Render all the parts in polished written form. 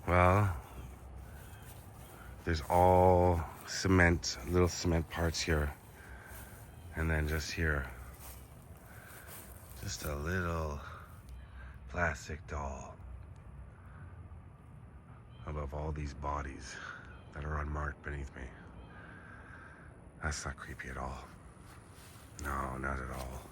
Well, there's all cement, little cement parts here. And then just here, just a little plastic doll above all these bodies that are unmarked beneath me. That's not creepy at all. No, not at all.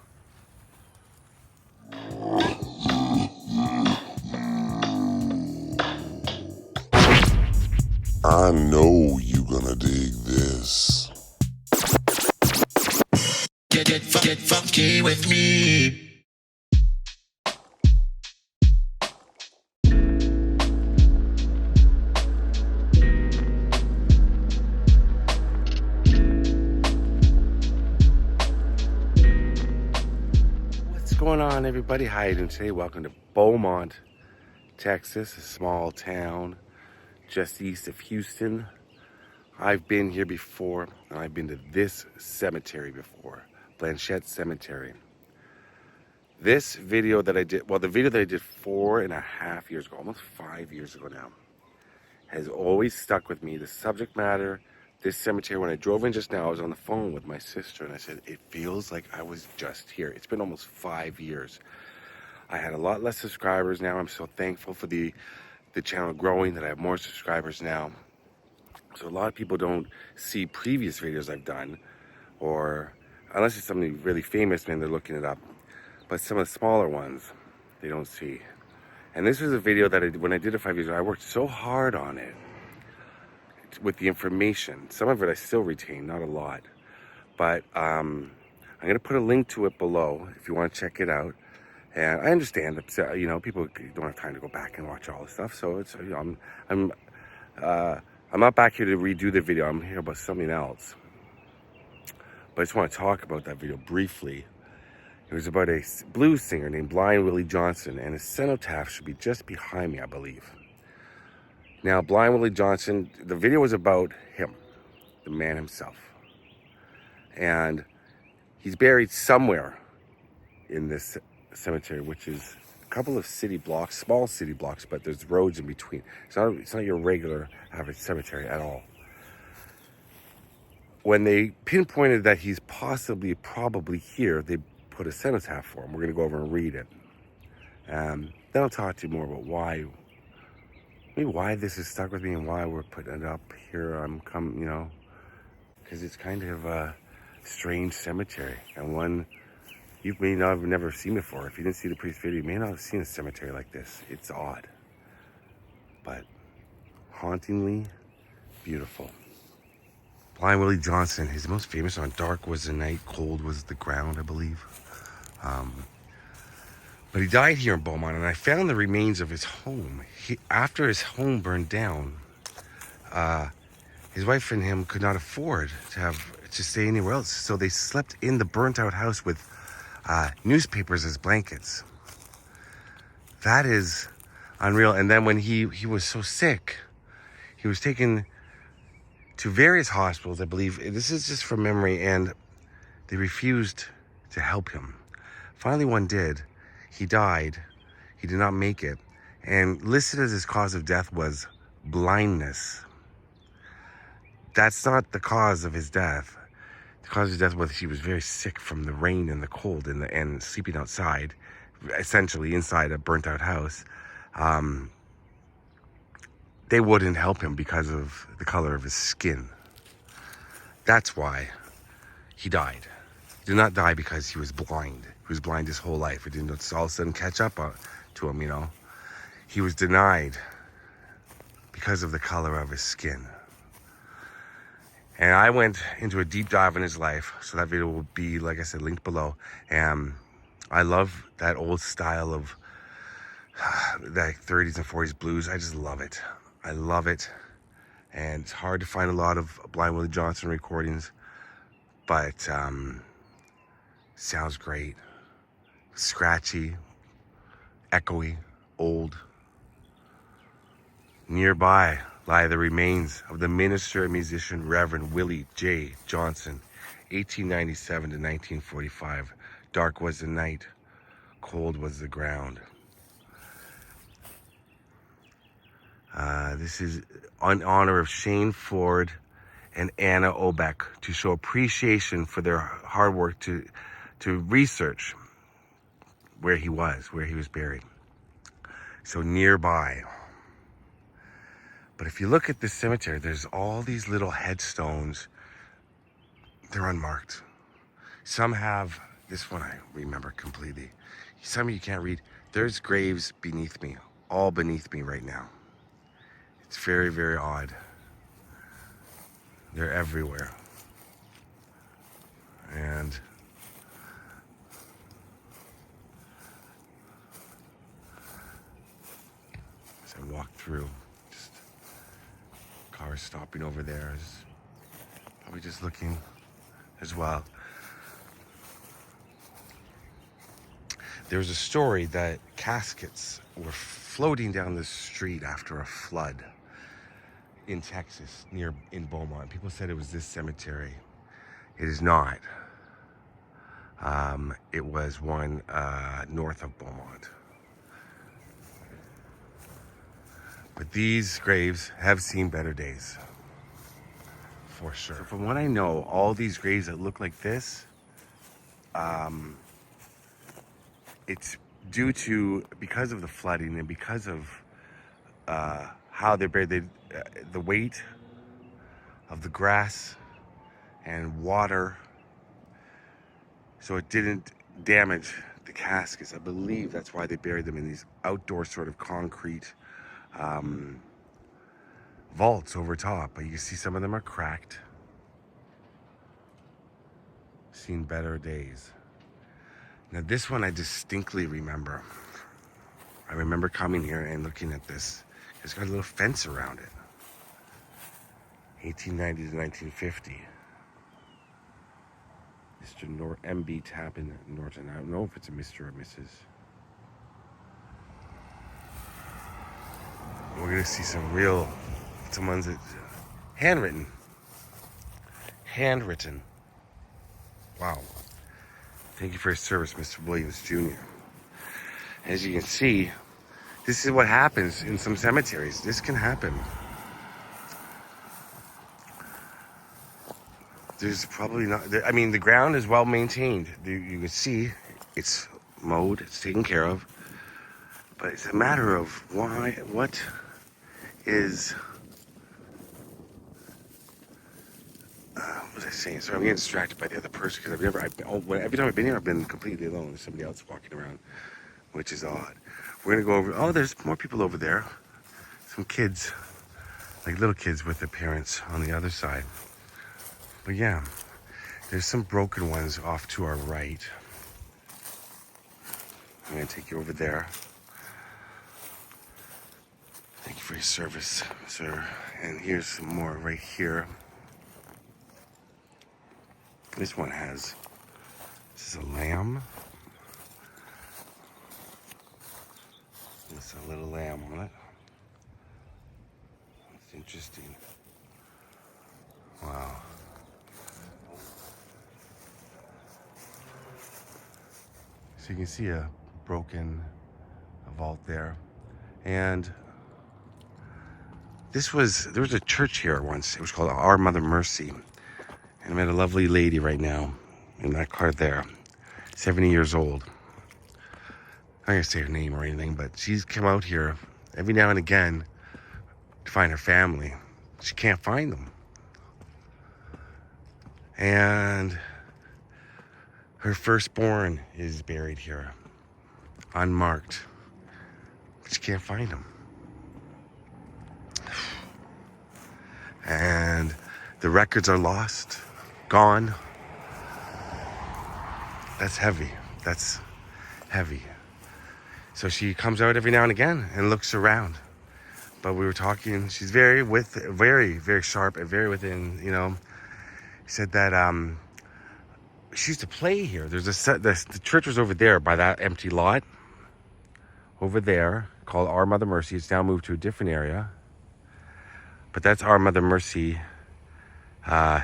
I know you gonna dig this. Get funky with me. What's going on, everybody? How you doing today? Welcome to Beaumont, Texas, a small town just east of Houston. I've been here before, and I've been to this cemetery before, Blanchette Cemetery. This video that I did, the video that I did 4.5 years ago, almost 5 years ago now, has always stuck with me. The subject matter, this cemetery, when I drove in just now, I was on the phone with my sister, and I said, it feels like I was just here. It's been almost 5 years. I had a lot less subscribers now. I'm so thankful for the channel growing, that I have more subscribers now. So a lot of people don't see previous videos I've done, or unless it's something really famous, then they're looking it up. But some of the smaller ones, they don't see. And this was a video that when I did it 5 years ago, I worked so hard on it with the information. Some of it I still retain, not a lot. But I'm going to put a link to it below if you want to check it out. And I understand that, you know, people don't have time to go back and watch all this stuff. So it's, you know, I'm not back here to redo the video. I'm here about something else. But I just want to talk about that video briefly. It was about a blues singer named Blind Willie Johnson, and his cenotaph should be just behind me, I believe. Now, Blind Willie Johnson, the video was about him, the man himself. And he's buried somewhere in this cemetery, which is a couple of city blocks, small city blocks, but there's roads in between. It's not your regular average cemetery at all. When they pinpointed that he's probably here, they put a cenotaph for him. We're going to go over and read it. Then I'll talk to you more about why this is stuck with me and why we're putting it up here. Because it's kind of a strange cemetery, and one you may not have never seen before. If you didn't see the previous video, you may not have seen a cemetery like this. It's odd, but hauntingly beautiful. Blind Willie Johnson, he's the most famous on Dark Was the Night, Cold Was the Ground, I believe. But he died here in Beaumont, and I found the remains of his home. After his home burned down, his wife and him could not afford to stay anywhere else, so they slept in the burnt-out house with newspapers as blankets. That is unreal. And then when he was so sick, he was taken to various hospitals, I believe. This is just from memory, and they refused to help him. Finally, one did. He died. He did not make it. And listed as his cause of death was blindness. That's not the cause of his death. The cause of his death was he was very sick from the rain and the cold and sleeping outside, essentially inside a burnt-out house. They wouldn't help him because of the color of his skin. That's why he died. He did not die because he was blind. He was blind his whole life. It didn't all of a sudden catch up to him, you know. He was denied because of the color of his skin. And I went into a deep dive in his life, so that video will be, like I said, linked below. And I love that old style of that 30s and 40s blues. I just love it. I love it. And it's hard to find a lot of Blind Willie Johnson recordings, but sounds great. Scratchy, echoey, old. Nearby lie the remains of the minister and musician Reverend Willie J. Johnson, 1897 to 1945. Dark was the night, cold was the ground. This is in honor of Shane Ford and Anna Obeck to show appreciation for their hard work to research where he was buried. So nearby. But if you look at this cemetery, there's all these little headstones. They're unmarked. Some have, this one I remember completely. Some you can't read. There's graves beneath me, all beneath me right now. It's very, very odd. They're everywhere. And as I walk through, just cars stopping over there, probably just looking as well. There was a story that caskets were floating down the street after a flood in Texas, in Beaumont. People said it was this cemetery. It is not. It was one north of Beaumont. But these graves have seen better days, for sure. So from what I know, all these graves that look like this, it's due to, because of the flooding and because of how they're buried, the weight of the grass and water, so it didn't damage the caskets. I believe that's why they buried them in these outdoor sort of concrete vaults over top. But you can see some of them are cracked. Seen better days. Now this one I distinctly remember. I remember coming here and looking at this. It's got a little fence around it. 1890 to 1950. Mr. M.B. Tappan Norton. I don't know if it's a Mr. or Mrs. We're gonna see some ones that handwritten. Wow. Thank you for your service, Mr. Williams Jr. As you can see, this is what happens in some cemeteries. This can happen. There's probably not, I mean, the ground is well maintained. You can see it's mowed, it's taken care of. But it's a matter of what is, what was I saying? Sorry, I'm getting distracted by the other person because every time I've been here, I've been completely alone. There's somebody else walking around, which is odd. We're gonna go over, there's more people over there. Some kids, like little kids with their parents on the other side. But yeah, there's some broken ones off to our right. I'm gonna take you over there. Thank you for your service, sir. And here's some more right here. This is a lamb. It's a little lamb on it. It's interesting. Wow. So you can see a broken vault there. And there was a church here once. It was called Our Mother Mercy. And I met a lovely lady right now in that car there, 70 years old. I'm not gonna say her name or anything, but she's come out here every now and again to find her family. She can't find them. And her firstborn is buried here, unmarked, but she can't find him. And the records are lost, gone. That's heavy. So she comes out every now and again and looks around. But we were talking, she's very, very sharp and very within, said that she used to play here. There's the church was over there by that empty lot over there called Our Mother Mercy. It's now moved to a different area. But that's Our Mother Mercy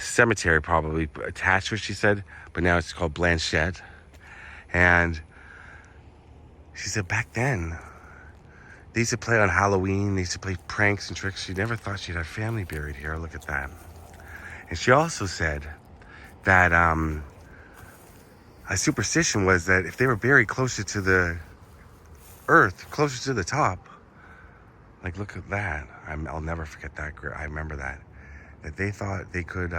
Cemetery, probably attached to it, she said. But now it's called Blanchette. And she said back then, They used to play on Halloween. They used to play pranks and tricks. She never thought she'd have family buried here. Look at that. And she also said that a superstition was that if they were buried closer to the earth, closer to the top, like look at that. I'll never forget that. I remember that. That they thought they could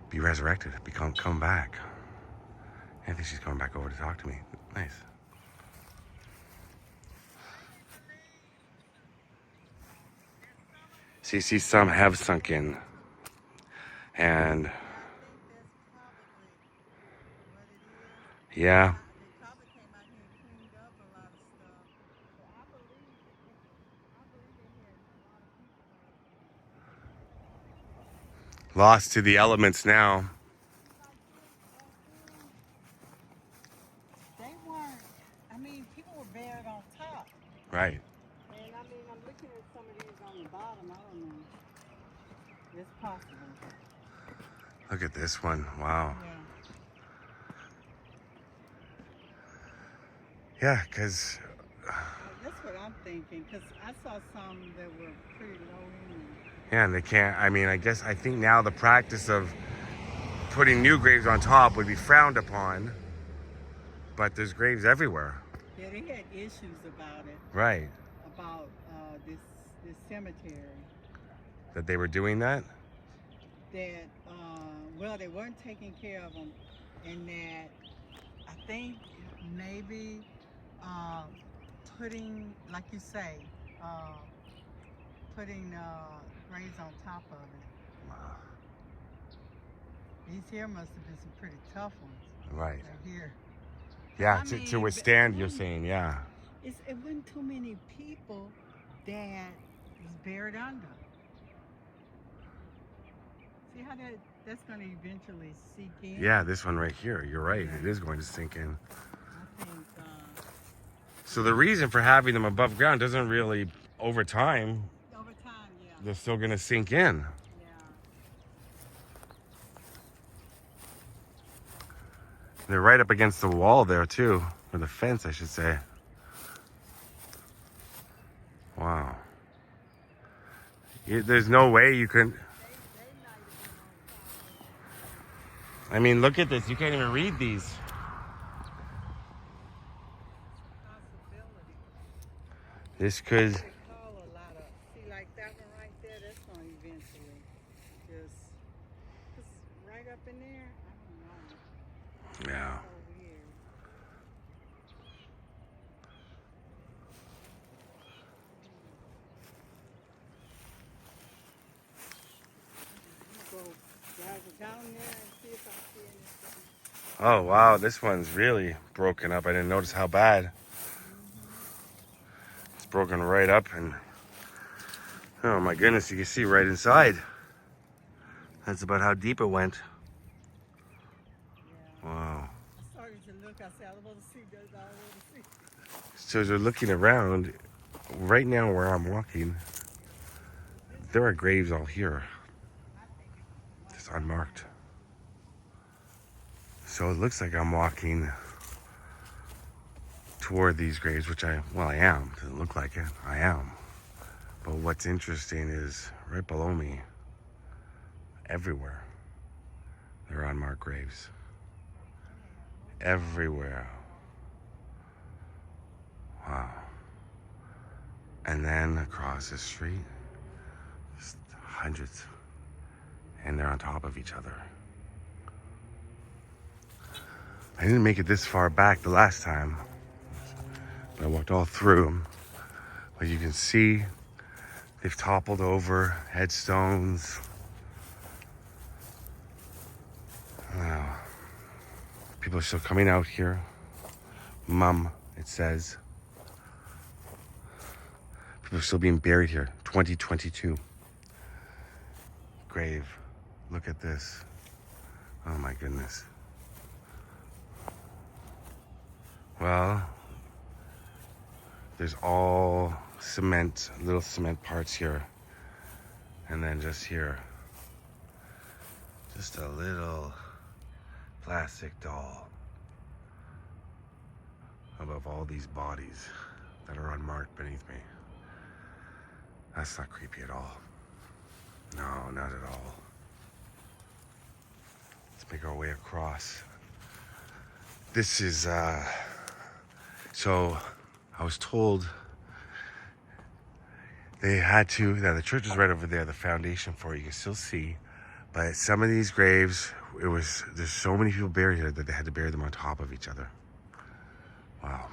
be resurrected, come back. I think she's coming back over to talk to me. Nice. So you see some have sunk in. And yeah. Lost to the elements now. They weren't, I mean, people were buried on top. Right. And I mean, I'm looking at some of these on the bottom. I don't know. It's possible. Look at this one. Wow. Yeah, because... that's what I'm thinking, because I saw some that were pretty low in. Yeah, and they can't... I think now the practice of putting new graves on top would be frowned upon. But there's graves everywhere. Yeah, they had issues about it. Right. About this cemetery. That they were doing that? That, well, they weren't taking care of them. And that, I think, maybe putting, like you say, putting graves on top of it. Wow. These here must have been some pretty tough ones. Right. Right here. Yeah, to withstand, you're saying, yeah. It wasn't too many people that was buried under. See how that's going to eventually sink in? Yeah, this one right here. You're right. It is going to sink in. I think... So the reason for having them above ground doesn't really, over time, yeah. they're still going to sink in. Yeah. They're right up against the wall there, too. Or the fence, I should say. Wow. There's no way you can... I mean, look at this. You can't even read these. This could... See, like that one right there, that's going to eventually just right up in there. I don't know. Yeah. So weird. Go down there and see if I see anything. Oh, wow. This one's really broken up. I didn't notice how bad. It's broken right up and... Oh, my goodness. You can see right inside. That's about how deep it went. Yeah. Wow. I started to look. I said, I want to see this. I want to see. So as we're looking around, right now where I'm walking, there are graves all here. It's unmarked. So it looks like I'm walking toward these graves, which I am. Doesn't look like it. I am. But what's interesting is right below me, everywhere, there are unmarked graves. Everywhere. Wow. And then across the street, just hundreds. And they're on top of each other. I didn't make it this far back the last time, but I walked all through them. But you can see they've toppled over headstones. Wow. People are still coming out here. Mum, it says. People are still being buried here. 2022. Grave. Look at this. Oh my goodness. Well, there's all cement, little cement parts here. And then just here, just a little plastic doll above all these bodies that are unmarked beneath me. That's not creepy at all. No, not at all. Let's make our way across. This is, so I was told they had to, now the church is right over there, the foundation for it, you can still see. But some of these graves, there's so many people buried here that they had to bury them on top of each other. Wow.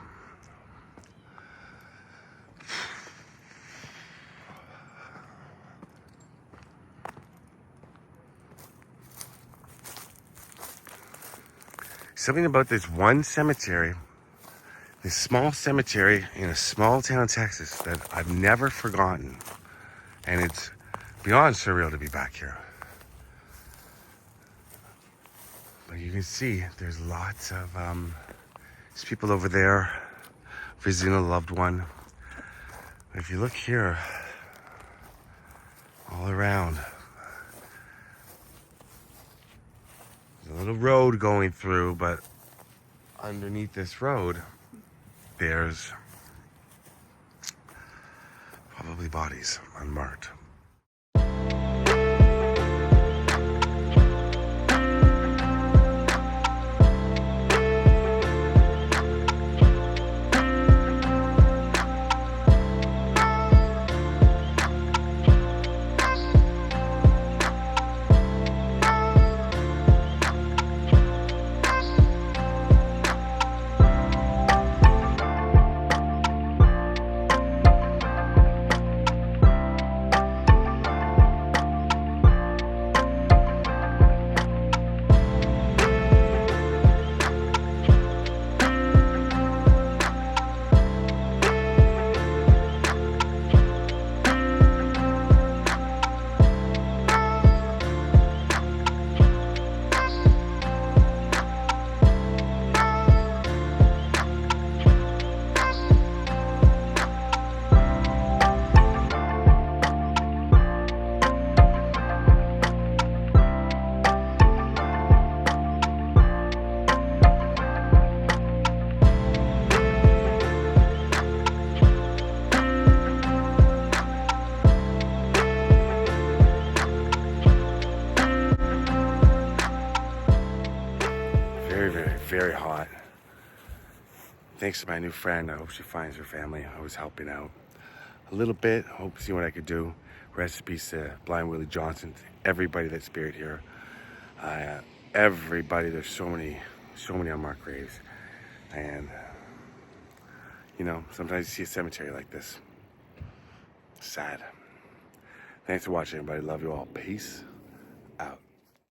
Something about this one cemetery, this small cemetery in a small town, Texas, that I've never forgotten. And it's beyond surreal to be back here. But you can see there's lots of there's people over there visiting a loved one. But if you look here, all around, there's a little road going through, but underneath this road, there's probably bodies unmarked. Very hot. Thanks to my new friend. I hope she finds her family. I was helping out a little bit. Hope to see what I could do. Rest in peace to Blind Willie Johnson. Everybody that's buried here. Everybody. There's so many unmarked graves. And you know, sometimes you see a cemetery like this. Sad. Thanks for watching, everybody. Love you all. Peace out.